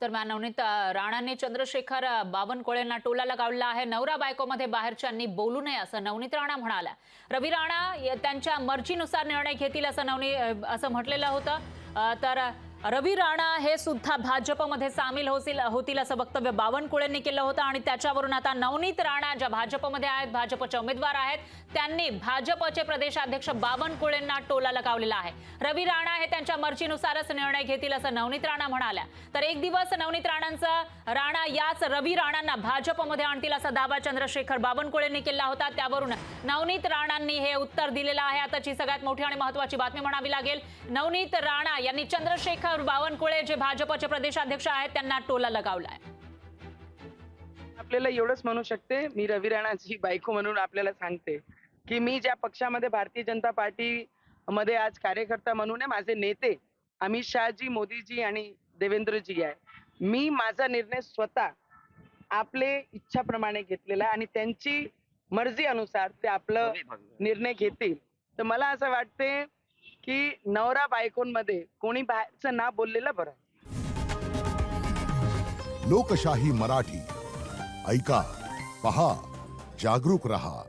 दरम्यान नवनीत राणांनी चंद्रशेखर बावनकुळेंना टोलाला गावला आहे। नवरा बायकोमध्ये बाहेरच्यांनी बोलू नये असं नवनीत राणा म्हणाल्या। रवी राणा त्यांच्या मर्जीनुसार निर्णय घेतील असं म्हटलेलं होतं। तर रवी राणा हे सुद्धा भाजपमध्ये सामील होतील असं वक्तव्य बावनकुळेंनी केलं होतं आणि त्याच्यावरून आता नवनीत राणा ज्या भाजपमध्ये आहेत, भाजपचे उमेदवार आहेत, त्यांनी भाजपचे प्रदेशाध्यक्ष बावनकुळेंना टोला लगावलेला आहे। रवी राणा हे त्यांच्या मर्जीनुसारच निर्णय घेतील असं नवनीत राणा म्हणाल्या। तर एक दिवस नवनीत राणा याच रवी राणांना भाजपमध्ये आणतील असा दावा चंद्रशेखर बावनकुळेंनी केला होता। त्यावरून नवनीत राणांनी हे उत्तर दिलेलं आहे। आताची सगळ्यात मोठी आणि महत्त्वाची बातमी म्हणावी लागेल, नवनीत राणा यांनी चंद्रशेखर बावनकुळे जे भाजपचे प्रदेशाध्यक्ष आहेत त्यांना टोला लगावलाय। आपल्याला एवढंच म्हणू शकते, मी रवी राणाची बायको म्हणून आपल्याला सांगते की मी ज्या पक्षामध्ये भारतीय जनता पार्टी मध्ये आज कार्यकर्ता म्हणून आहे, माझे नेते अमित शहाजी, मोदीजी आणि देवेंद्रजी आहे, मी माझा निर्णय स्वतः आपले इच्छाप्रमाणे घेतलेला आणि त्यांची मर्जी अनुसार ते आपलं निर्णय घेतील। तर मला असं वाटते की नवरा बायकोंमध्ये कोणी बाहेरचं ना बोललेलं बरं। लोकशाही मराठी ऐका, पहा, जागरूक रहा।